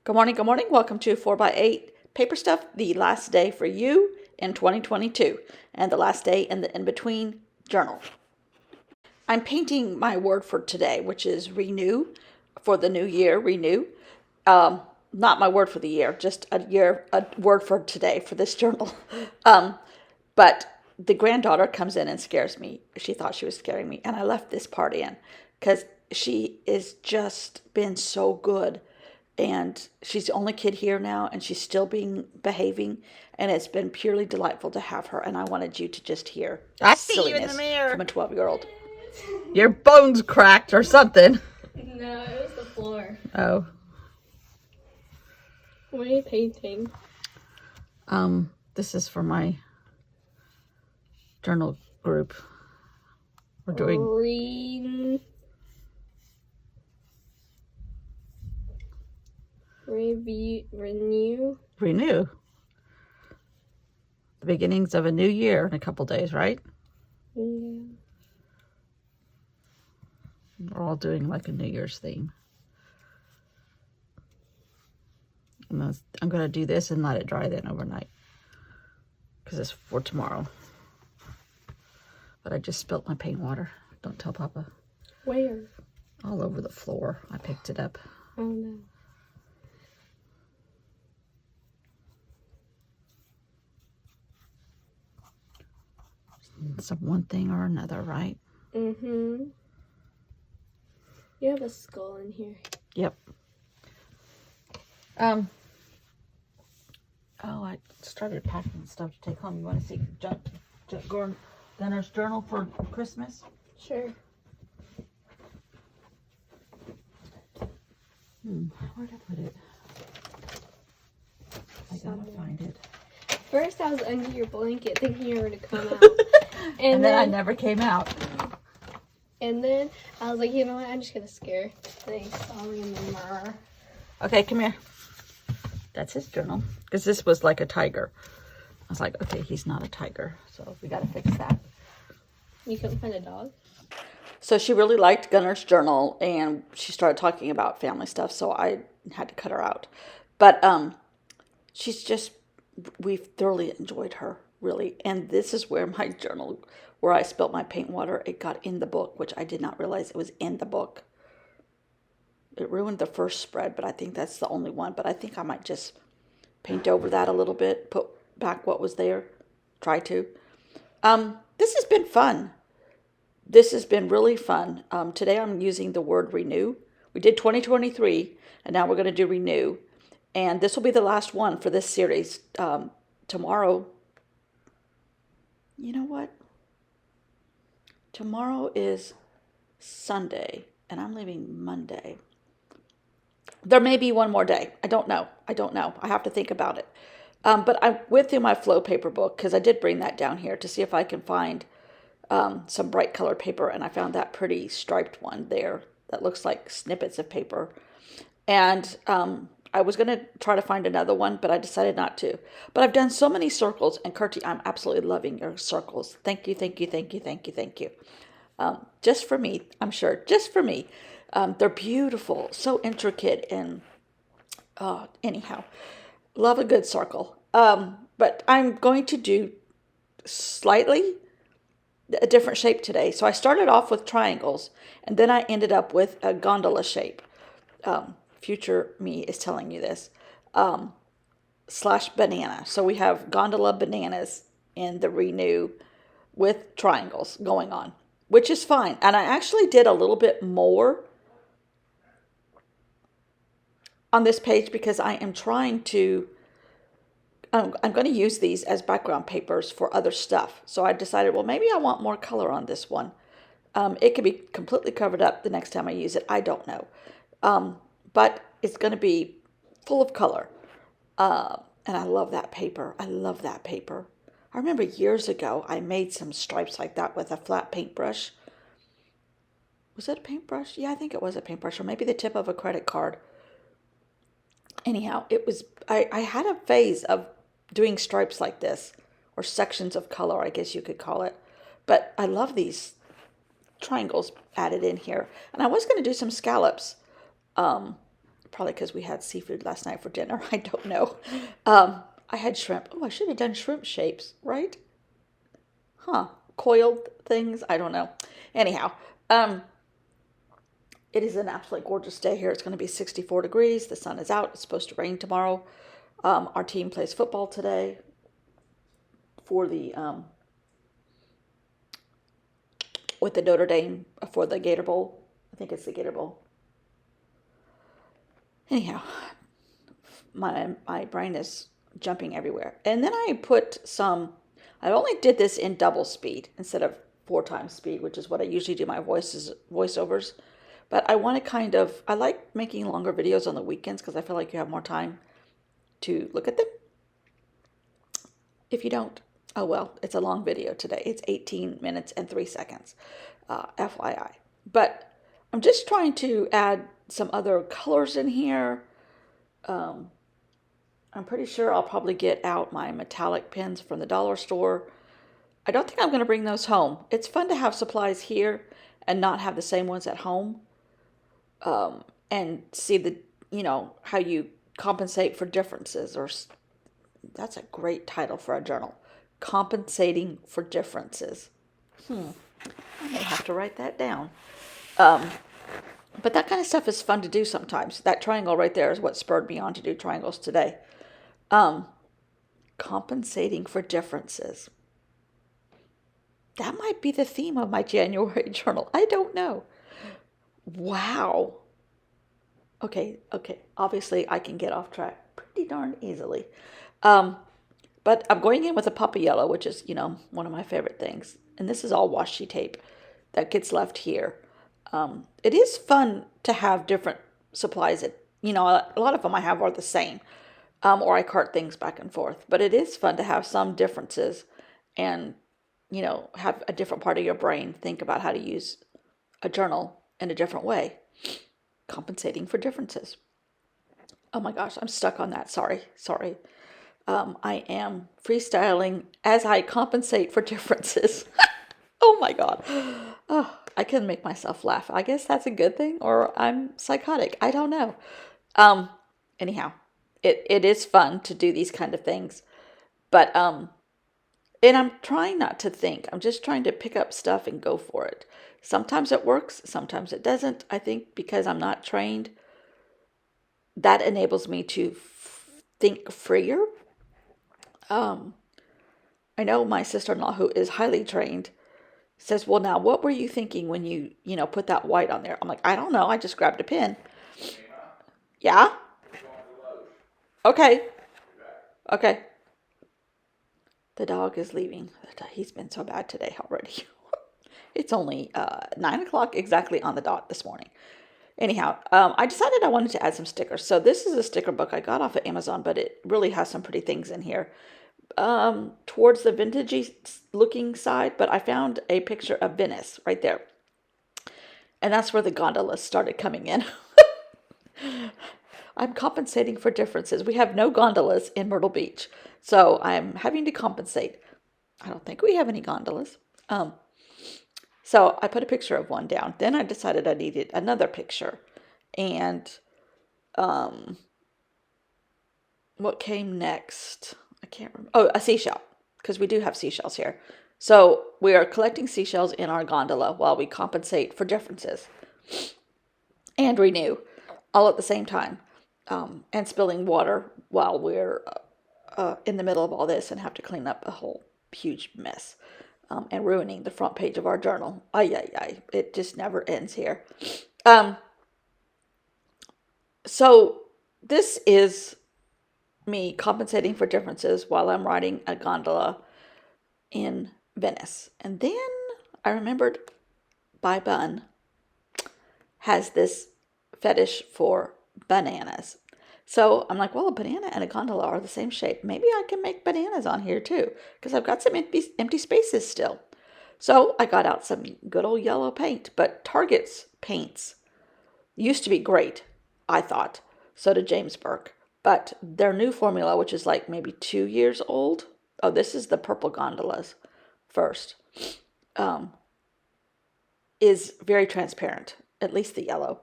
Good morning, good morning. Welcome to 4x8 Paper Stuff, the last day for you in 2022 and the last day in the In-Between journal. I'm painting my word for today, which is renew, for the new year, renew. Not my word for the year, just a word for today for this journal. But the granddaughter comes in and scares me. She thought she was scaring me, and I left this part in because she is just been so good. And she's the only kid here now, and she's still behaving, and it's been purely delightful to have her. And I wanted you to just hear I see you in the mirror from a 12-year-old. Your bones cracked or something. No, it was the floor. Oh. What are you painting? This is for my journal group. We're doing renew. The beginnings of a new year in a couple days, right? Yeah. We're all doing like a New Year's theme. And I'm going to do this and let it dry then overnight because it's for tomorrow. But I just spilt my paint water. Don't tell Papa. Where? All over the floor. I picked it up. Oh no. Some one thing or another, right? Mm-hmm. You have a skull in here. Yep. Oh, I started packing stuff to take home. You want to see Gunner's journal for Christmas? Sure. Where'd I put it? I gotta find it. First, I was under your blanket thinking you were going to come out. And then I never came out. And then I was like, you know what? I'm just going to scare. They saw me in the mirror. Okay, come here. That's his journal. Because this was like a tiger. I was like, okay, he's not a tiger. So we got to fix that. You couldn't find a dog? So she really liked Gunner's journal, and she started talking about family stuff, so I had to cut her out. But we've thoroughly enjoyed her, really. And this is where my journal, where I spilt my paint water, it got in the book, which I did not realize it was in the book. It ruined the first spread, but I think that's the only one. But I think I might just paint over that a little bit, put back what was there, try to. This has been fun. This has been really fun. Today I'm using the word renew. We did 2023, and now we're going to do renew. And this will be the last one for this series. Tomorrow, you know what? Tomorrow is Sunday, and I'm leaving Monday. There may be one more day. I don't know. I have to think about it. But I went through my flow paper book because I did bring that down here to see if I can find some bright colored paper, and I found that pretty striped one there that looks like snippets of paper. And I was going to try to find another one, but I decided not to. But I've done so many circles, and Kurtie, I'm absolutely loving your circles. Thank you. Just for me, I'm sure. Just for me. They're beautiful, so intricate, and anyhow, love a good circle. But I'm going to do slightly a different shape today. So I started off with triangles, and then I ended up with a gondola shape. Future me is telling you this. Slash banana. So we have gondola bananas in the renew with triangles going on, which is fine. And I actually did a little bit more on this page because I am trying to, I'm going to use these as background papers for other stuff. So I decided, well, maybe I want more color on this one. It could be completely covered up the next time I use it. I don't know. But it's going to be full of color. And I love that paper. I remember years ago, I made some stripes like that with a flat paintbrush. Was it a paintbrush? Yeah, I think it was a paintbrush, or maybe the tip of a credit card. Anyhow, I had a phase of doing stripes like this, or sections of color, I guess you could call it. But I love these triangles added in here. And I was going to do some scallops, Probably because we had seafood last night for dinner. I don't know. I had shrimp. Oh, I should have done shrimp shapes, right? Huh. Coiled things. I don't know. Anyhow, it is an absolutely gorgeous day here. It's going to be 64 degrees. The sun is out. It's supposed to rain tomorrow. Our team plays football today for the with the Notre Dame for the Gator Bowl. I think it's the Gator Bowl. Anyhow, my brain is jumping everywhere. And then I only did this in double speed instead of 4 times speed, which is what I usually do my voiceovers. But I want to I like making longer videos on the weekends because I feel like you have more time to look at them. If you don't, oh well, it's a long video today. It's 18 minutes and 3 seconds, FYI. But I'm just trying to add some other colors in here. I'm pretty sure I'll probably get out my metallic pens from the dollar store. I don't think I'm going to bring those home. It's fun to have supplies here and not have the same ones at home. And see how you compensate for differences. That's a great title for a journal. Compensating for differences. I may have to write that down. But that kind of stuff is fun to do sometimes. That triangle right there is what spurred me on to do triangles today. Compensating for differences. That might be the theme of my January journal. I don't know. Wow. Okay. Obviously, I can get off track pretty darn easily. But I'm going in with a Papa Yellow, which is, one of my favorite things. And this is all washi tape that gets left here. It is fun to have different supplies. A lot of them I have are the same. Or I cart things back and forth. But it is fun to have some differences and, have a different part of your brain think about how to use a journal in a different way. Compensating for differences. Oh my gosh, I'm stuck on that. Sorry. I am freestyling as I compensate for differences. Oh my God. Oh, I can make myself laugh. I guess that's a good thing, or I'm psychotic. I don't know. Anyhow, it is fun to do these kind of things. But, and I'm trying not to think. I'm just trying to pick up stuff and go for it. Sometimes it works, sometimes it doesn't. I think because I'm not trained, that enables me to think freer. I know my sister-in-law, who is highly trained, says, well, now, what were you thinking when you put that white on there? I'm like, I don't know. I just grabbed a pen. Yeah? Okay. The dog is leaving. He's been so bad today already. It's only 9 o'clock exactly on the dot this morning. Anyhow, I decided I wanted to add some stickers. So this is a sticker book I got off of Amazon, but it really has some pretty things in here. Towards the vintagey looking side, but I found a picture of Venice right there. And that's where the gondolas started coming in. I'm compensating for differences. We have no gondolas in Myrtle Beach, so I'm having to compensate. I don't think we have any gondolas. So I put a picture of one down. Then I decided I needed another picture. And what came next? I can't remember. Oh, a seashell, because we do have seashells here. So we are collecting seashells in our gondola while we compensate for differences and renew all at the same time, and spilling water while we're in the middle of all this and have to clean up a whole huge mess, and ruining the front page of our journal. It just never ends here. So this is me compensating for differences while I'm riding a gondola in Venice. And then I remembered Bun has this fetish for bananas. So I'm like, well, a banana and a gondola are the same shape. Maybe I can make bananas on here too, because I've got some empty spaces still. So I got out some good old yellow paint, but Target's paints used to be great, I thought. So did James Burke. But their new formula, which is like maybe 2 years old. Oh, this is the purple gondolas first. Is very transparent, at least the yellow.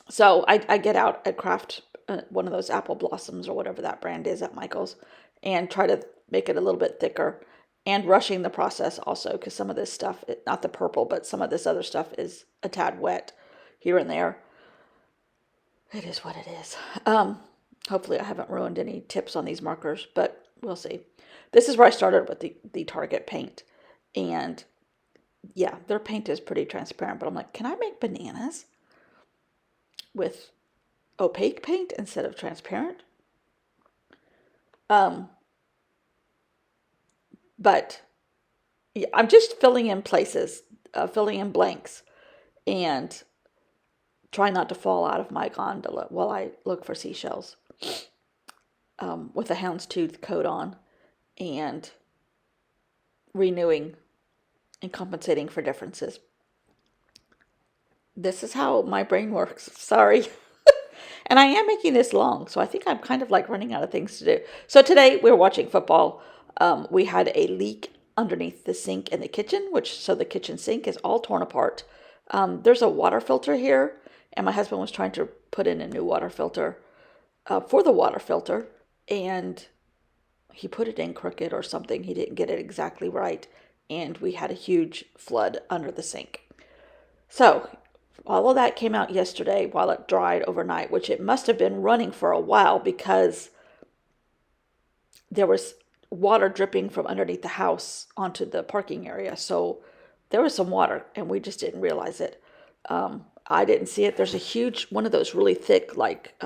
So I get out a craft, one of those apple blossoms or whatever that brand is at Michael's, and try to make it a little bit thicker, and rushing the process also, because some of this stuff, not the purple, but some of this other stuff is a tad wet here and there. It is what it is. Hopefully I haven't ruined any tips on these markers, but we'll see. This is where I started with the Target paint. And yeah, their paint is pretty transparent, but I'm like, can I make bananas with opaque paint instead of transparent? But yeah, I'm just filling in places, filling in blanks, and try not to fall out of my gondola while I look for seashells, with a houndstooth coat on, and renewing and compensating for differences. This is how my brain works. Sorry. And I am making this long, so I think I'm kind of like running out of things to do. So today we were watching football. We had a leak underneath the sink in the kitchen, so the kitchen sink is all torn apart. There's a water filter here, and my husband was trying to put in a new water filter for the water filter, and he put it in crooked or something. He didn't get it exactly right, and we had a huge flood under the sink. So all of that came out yesterday while it dried overnight, which it must have been running for a while because there was water dripping from underneath the house onto the parking area. So there was some water, and we just didn't realize it. I didn't see it. There's a huge, one of those really thick, like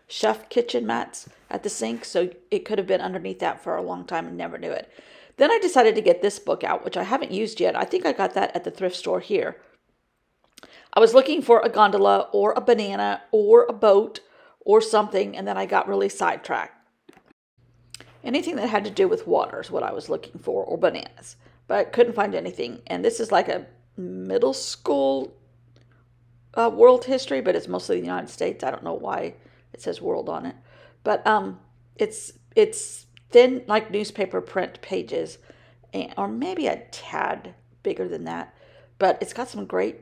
chef kitchen mats at the sink. So it could have been underneath that for a long time and never knew it. Then I decided to get this book out, which I haven't used yet. I think I got that at the thrift store here. I was looking for a gondola or a banana or a boat or something, and then I got really sidetracked. Anything that had to do with water is what I was looking for, or bananas. But I couldn't find anything. And this is like a middle school world history, but it's mostly the United States. I don't know why it says world on it. But it's thin, like newspaper print pages, or maybe a tad bigger than that. But it's got some great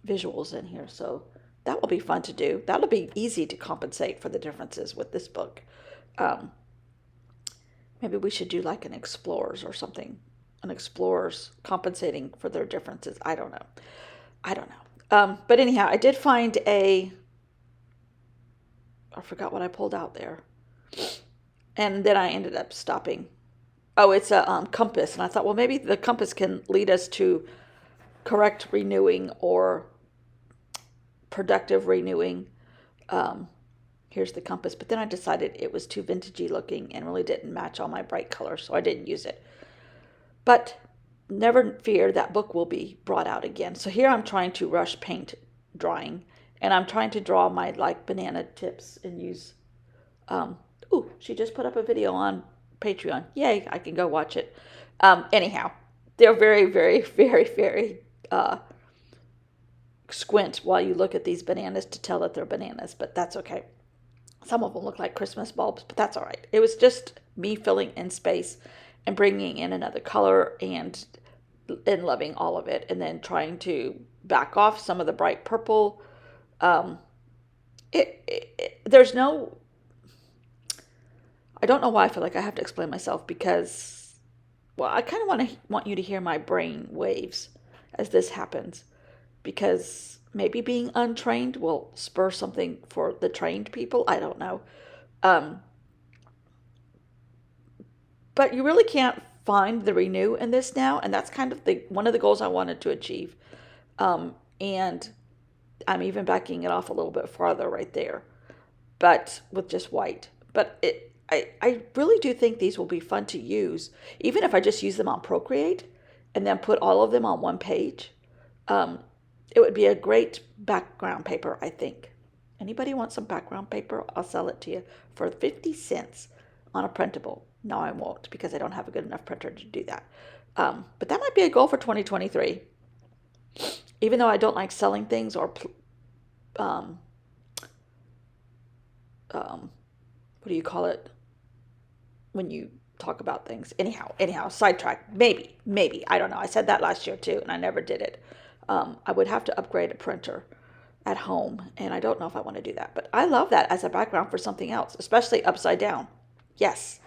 visuals in here, so that will be fun to do. That'll be easy to compensate for the differences with this book. Maybe we should do like an explorers or something, an explorers compensating for their differences. I don't know. But anyhow, I did find I forgot what I pulled out there, and then I ended up stopping. Oh, it's a compass, and I thought, well, maybe the compass can lead us to correct renewing or productive renewing. Here's the compass, but then I decided it was too vintagey looking and really didn't match all my bright colors, so I didn't use it. But never fear, that book will be brought out again. So here I'm trying to rush paint drying, and I'm trying to draw my like banana tips and use. She just put up a video on Patreon. Yay, I can go watch it. Anyhow, they're very, very, very, very squint while you look at these bananas to tell that they're bananas, but that's okay. Some of them look like Christmas bulbs, but that's all right. It was just me filling in space and bringing in another color and loving all of it, and then trying to back off some of the bright purple. There's no, I don't know why I feel like I have to explain myself, because, well, I kind of want you to hear my brain waves as this happens, because maybe being untrained will spur something for the trained people. I don't know. But you really can't find the renew in this now, and that's kind of one of the goals I wanted to achieve. And I'm even backing it off a little bit farther right there, but with just white. But I really do think these will be fun to use, even if I just use them on Procreate and then put all of them on one page. It would be a great background paper, I think. Anybody want some background paper? I'll sell it to you for 50 cents on a printable. No, I won't, because I don't have a good enough printer to do that. But that might be a goal for 2023. Even though I don't like selling things or what do you call it when you talk about things? Anyhow, sidetrack. Maybe. I don't know. I said that last year too, and I never did it. I would have to upgrade a printer. at home, and I don't know if I want to do that. But I love that as a background for something else, especially upside down. Yes.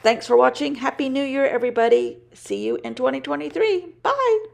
Thanks for watching. Happy New Year, everybody. See you in 2023. Bye.